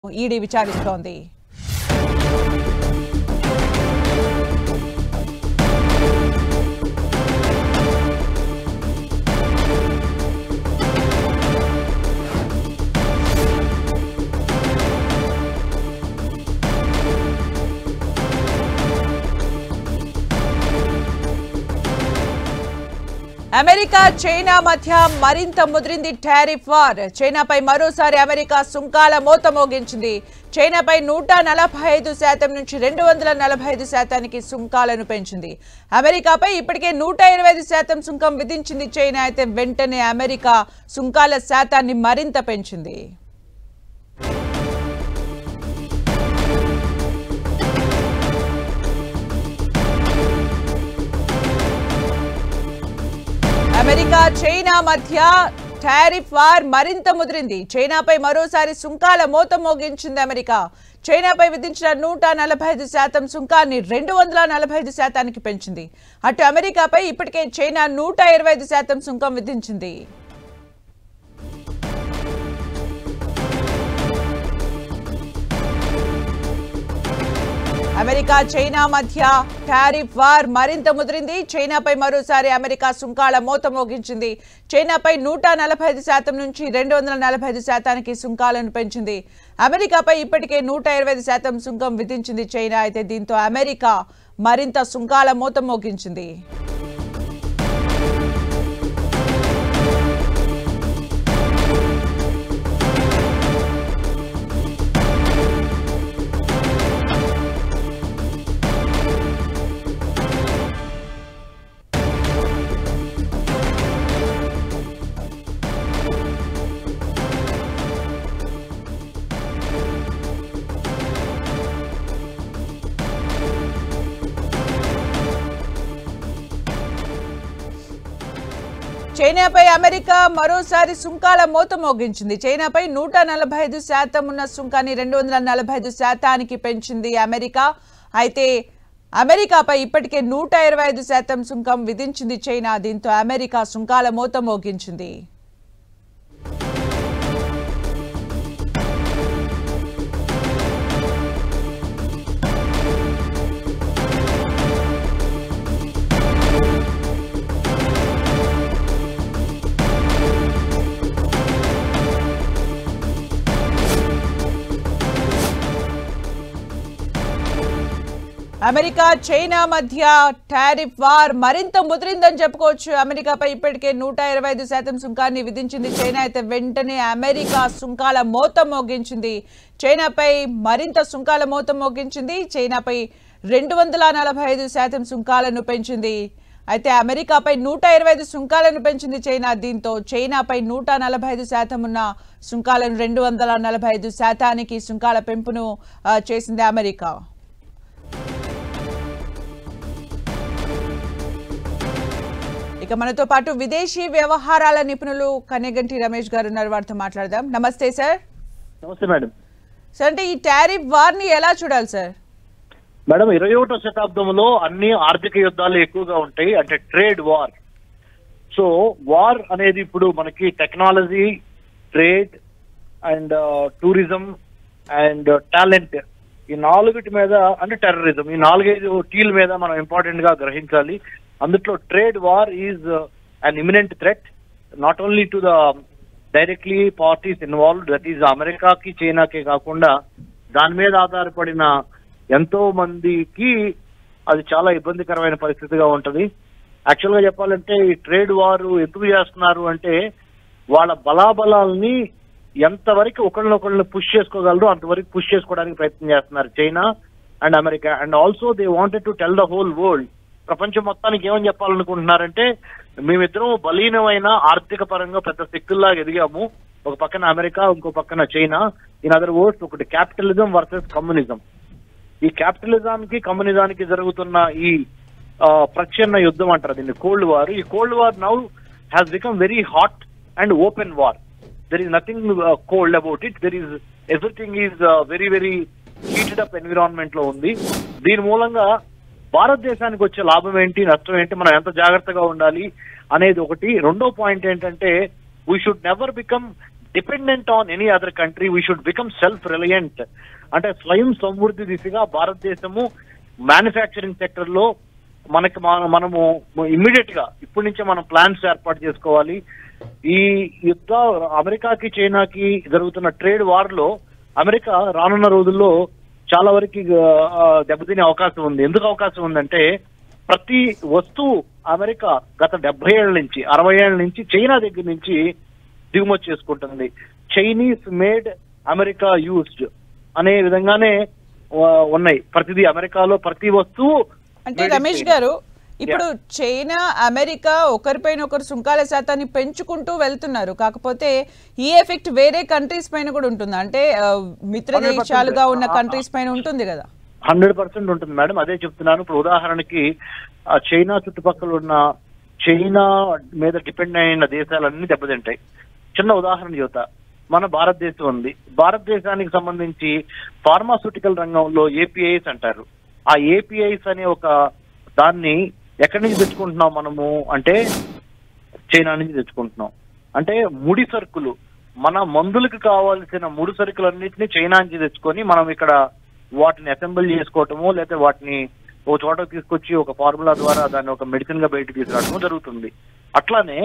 ED విచారిస్తోంది. America China మధ్య మరింత ముదిరింది tariff war. చైనాపై మరోసారి అమెరికా సుంకాల మోత మోగించింది. చైనాపై 145% నుంచి 245% సుంకాలను పెంచింది. అమెరికాపై ఇప్పటికే 125% సుంకం విధించింది చైనా. అయితే వెంటనే అమెరికా సుంకాల శాతాన్ని మరింత పెంచింది. అమెరికా చైనా మధ్య టారిఫ్ వార్ మరింత ముదిరింది. చైనాపై మరోసారి సుంకాల మోత మోగించింది అమెరికా. చైనాపై విధించిన 145% సుంకాన్ని 245% పెంచింది. అటు అమెరికాపై ఇప్పటికే చైనా 125% సుంకం విధించింది. అమెరికా చైనా మధ్య టారిఫ్ వార్ మరింత ముదిరింది. చైనాపై మరోసారి అమెరికా సుంకాల మోత మోగించింది. చైనాపై 145% నుంచి 245% సుంకాలను పెంచింది. అమెరికాపై ఇప్పటికే 125% సుంకం విధించింది చైనా. అయితే దీంతో అమెరికా మరింత సుంకాల మోత మోగించింది. చైనాపై అమెరికా మరోసారి సుంకాల మోత మోగించింది. చైనాపై 145% ఉన్న సుంకాన్ని 245% పెంచింది అమెరికా. అయితే అమెరికాపై ఇప్పటికే 125% సుంకం విధించింది చైనా. దీంతో అమెరికా సుంకాల మోత మోగించింది. అమెరికా చైనా మధ్య టారిఫ్ వార్ మరింత ముదిరిందని చెప్పుకోవచ్చు. అమెరికాపై ఇప్పటికే 125% సుంకాన్ని విధించింది చైనా. అయితే వెంటనే అమెరికా సుంకాల మోత మోగించింది. చైనాపై మరింత సుంకాల మోత మోగించింది. చైనాపై 245% సుంకాలను పెంచింది. అయితే అమెరికాపై 125 సుంకాలను పెంచింది చైనా. దీంతో చైనాపై 145% ఉన్న సుంకాలను 245% సుంకాల పెంపును చేసింది అమెరికా. ఇక మనతో పాటు విదేశీ వ్యవహారాల నిపుణులు కన్నెగంటి రమేష్ గారు ఉన్నారు. వారితో మాట్లాడదాం. నమస్తే సార్. నమస్తే మేడం. సార్, అంటే ఈ టారిఫ్ వార్ ని ఎలా చూడాలి సార్? మేడం, 21వ శతాబ్దంలో అన్ని ఆర్థిక యుద్ధాలు ఎక్కువగా ఉంటాయి, అంటే ట్రేడ్ వార్. సో వార్ అనేది ఇప్పుడు మనకి technology, trade and tourism and talent, ఈ నాలుగిటి మీద, అంటే టెర్రరిజం, ఈ 4-5 టీల మీద మనం ఇంపార్టెంట్ గా గ్రహించాలి. అందులో trade war is an imminent threat not only to the directly parties involved, that is అమెరికాకి చైనాకే కాకుండా దాని మీద ఆధారపడిన ఎంతో మందికి అది చాలా ఇబ్బందికరమైన పరిస్థితిగా ఉంటది. యాక్చువల్ గా చెప్పాలంటే ఈ ట్రేడ్ వార్ ఎందుకు చేస్తున్నారు అంటే వాళ్ళ బలాబలాల్ని ఎంతవరకు ఒకళ్ళనొకళ్ళని పుష్ చేసుకోగలరు అంతవరకు పుష్ చేసుకోవడానికి ప్రయత్నం చేస్తున్నారు China and America. And also they wanted to tell the whole world, ప్రపంచం మొత్తానికి ఏమని చెప్పాలనుకుంటున్నారంటే మేమిద్దరం బలీనమైన ఆర్థిక పరంగా పెద్ద శక్తుల్లాగా ఎదిగాము. ఒక పక్కన అమెరికా, ఇంకో పక్కన చైనా. ఇన్ అదర్ వర్డ్స్, ఒకటి క్యాపిటలిజం వర్సెస్ కమ్యూనిజం. ఈ క్యాపిటలిజానికి కమ్యూనిజానికి జరుగుతున్న ఈ ప్రచ్ఛన్న యుద్ధం అంటారు దీన్ని, కోల్డ్ వార్. ఈ cold war now has become very hot and open war. There is nothing cold about it. There is everything is very very heated up environment లో ఉంది. దీని మూలంగా భారతదేశానికి వచ్చే లాభం ఏంటి, నష్టం ఏంటి, మనం ఎంత జాగ్రత్తగా ఉండాలి అనేది ఒకటి. రెండో పాయింట్ ఏంటంటే we should never become dependent on any other country. We should become self reliant. అంటే స్వయం సమృద్ధి దిశగా భారతదేశము మ్యానుఫ్యాక్చరింగ్ సెక్టర్ లో మనము ఇమ్మీడియట్ గా ఇప్పటి నుంచే మనం ప్లాన్స్ ఏర్పాటు చేసుకోవాలి. ఈ యుద్ధ అమెరికాకి చైనాకి జరుగుతున్న ట్రేడ్ వార్ లో అమెరికా రానున్న రోజుల్లో చాలా వరకు దెబ్బతినే అవకాశం ఉంది. ఎందుకు అవకాశం ఉందంటే ప్రతి వస్తువు అమెరికా గత 70 ఏళ్ల నుంచి 60 ఏళ్ల నుంచి చైనా దగ్గర నుంచి దిగుమతి చేసుకుంటుంది. చైనీస్ మేడ్ అమెరికా యూజ్డ్ అనే విధంగానే ఉన్నాయి. ప్రతిదీ అమెరికాలో ప్రతి వస్తువు. అంటే రమేష్ గారు, ఇప్పుడు చైనా అమెరికా ఒకరిపైన ఒకరు సుంకాల శాతాన్ని పెంచుకుంటూ వెళ్తున్నారు. కాకపోతే ఈ ఎఫెక్ట్ వేరే కంట్రీస్ పైన కూడా ఉంటుంది. అంటే మిత్ర దేశాలుగా ఉన్న కంట్రీస్ పైన ఉంటుంది కదా. 100% ఉంటుంది మేడం. అదే చెప్తున్నాను. ఇప్పుడు ఉదాహరణకి చైనా చుట్టుపక్కల ఉన్న చైనా మీద డిపెండ్ అయిన దేశాలన్నీ దెబ్బతింటాయి. చిన్న ఉదాహరణ చెబుతా. మన భారతదేశం ఉంది. భారతదేశానికి సంబంధించి ఫార్మాస్యూటికల్ రంగంలో ఏపీఐస్ అంటారు. ఆ ఏపీఐస్ అనే ఒక దాన్ని ఎక్కడి నుంచి తెచ్చుకుంటున్నాం మనము అంటే చైనా నుంచి తెచ్చుకుంటున్నాం. అంటే ముడి సరుకులు, మన మందులకు కావాల్సిన ముడి సరుకులన్నింటినీ చైనా నుంచి తెచ్చుకొని మనం ఇక్కడ వాటిని అసెంబుల్ చేసుకోవటము, లేకపోతే వాటిని ఒక చోటకు తీసుకొచ్చి ఒక ఫార్ములా ద్వారా దాన్ని ఒక మెడిసిన్ గా బయటకు తీసుకురావటము జరుగుతుంది. అట్లానే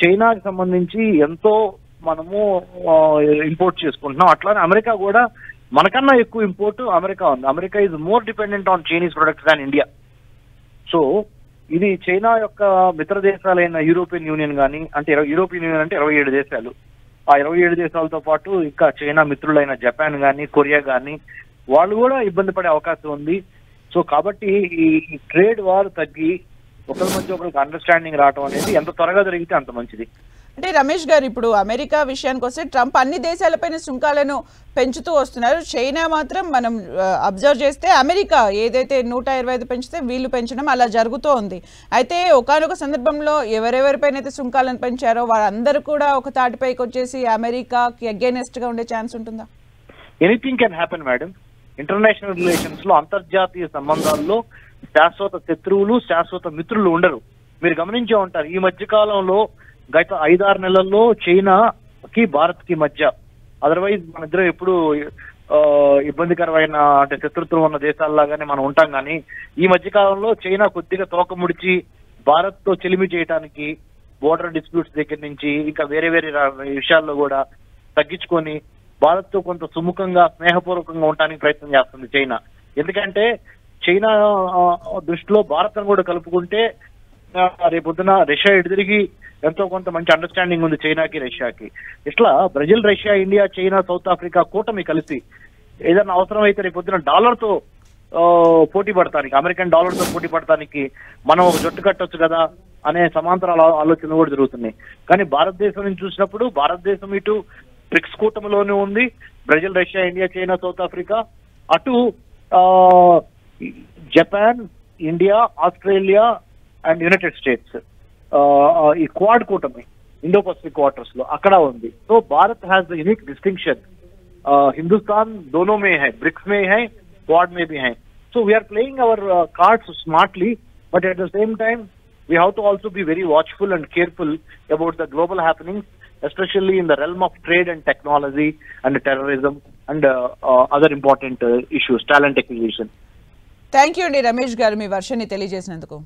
చైనాకి సంబంధించి ఎంతో మనము ఇంపోర్ట్ చేసుకుంటున్నాం. అట్లానే అమెరికా కూడా మనకన్నా ఎక్కువ ఇంపోర్ట్ అమెరికా ఉంది. America is more dependent on Chinese products than India. So ఇది చైనా యొక్క మిత్ర దేశాలైన యూరోపియన్ యూనియన్ కానీ, అంటే యూరోపియన్ యూనియన్ అంటే 27 దేశాలు. ఆ 27 దేశాలతో పాటు ఇంకా చైనా మిత్రులైన జపాన్ కానీ, కొరియా కానీ వాళ్ళు కూడా ఇబ్బంది పడే అవకాశం ఉంది. సో కాబట్టి ఈ ట్రేడ్ వార్ తగ్గి ఒకరి మధ్య ఒకరికి అండర్స్టాండింగ్ రావడం అనేది ఎంత త్వరగా జరిగితే అంత మంచిది. అంటే రమేష్ గారు, ఇప్పుడు అమెరికా విషయానికి వస్తే ట్రంప్ అన్ని దేశాలపైన సుంకాలను పెంచుతూ వస్తున్నారు. చైనా మాత్రం మనం అబ్జర్వ్ చేస్తే అమెరికా ఏదైతే 125 పెంచితే వీళ్ళు పెంచడం అలా జరుగుతూ ఉంది. అయితే ఒకానొక సందర్భంలో ఎవరెవరిపైన అయితే సుంకాలను పెంచారో వాళ్ళందరూ కూడా ఒక తాటిపైకి వచ్చేసి అమెరికాకి అగైనెస్ట్ గా ఉండే ఛాన్స్ ఉంటుందా? Anything can happen madam. International relations లో, అంతర్జాతీయ సంబంధాల్లో శాశ్వత శత్రువులు, శాశ్వత మిత్రులు ఉండరు. మీరు గమనించే ఉంటారు ఈ మధ్య కాలంలో గత 5-6 నెలల్లో చైనాకి భారత్ కి మధ్య, అదర్వైజ్ మన ఇద్దరు ఎప్పుడు ఇబ్బందికరమైన అంటే శత్రుత్వం ఉన్న దేశాల్లాగానే మనం ఉంటాం. కానీ ఈ మధ్య కాలంలో చైనా కొద్దిగా తోక ముడిచి భారత్ తో చెలిమి చేయడానికి బోర్డర్ డిస్ప్యూట్స్ దగ్గర నుంచి ఇంకా వేరే వేరే విషయాల్లో కూడా తగ్గించుకొని భారత్ తో కొంత సుముఖంగా స్నేహపూర్వకంగా ఉండడానికి ప్రయత్నం చేస్తుంది చైనా. ఎందుకంటే చైనా దృష్టిలో భారత్ కూడా కలుపుకుంటే రేపొద్దున రష్యా ఎదురిగి ఎంతో కొంత మంచి అండర్స్టాండింగ్ ఉంది చైనాకి రష్యాకి. ఇట్లా Brazil, Russia, India, China, South Africa కూటమి కలిసి ఏదైనా అవసరం అయితే రేపొద్దున డాలర్తో పోటీ పడటానికి, అమెరికన్ డాలర్తో పోటీ పడటానికి మనం ఒక జట్టు కట్టొచ్చు కదా అనే సమాంతర ఆలోచనలు కూడా జరుగుతున్నాయి. కానీ భారతదేశం నుంచి చూసినప్పుడు భారతదేశం ఇటు బ్రిక్స్ కూటమిలోనే ఉంది. Brazil, Russia, India, China, South Africa, అటు Japan, India, Australia and United States, ఈ క్వాడ్ కూటమి ఇండో పసిఫిక్ వాటర్స్ లో అక్కడ ఉంది. So Bharat has the unique distinction. Hindustan दोनों में है, ब्रिक्स में है, क्वाड में भी है. So we are playing our cards smartly, but at the same time we have to also be very watchful and careful about the global happenings, especially in the realm of trade and technology and terrorism and other important issues, talent acquisition. Thank you అండి రమేష్ గారు, మీ వర్షాన్ని తెలియజేసినందుకు.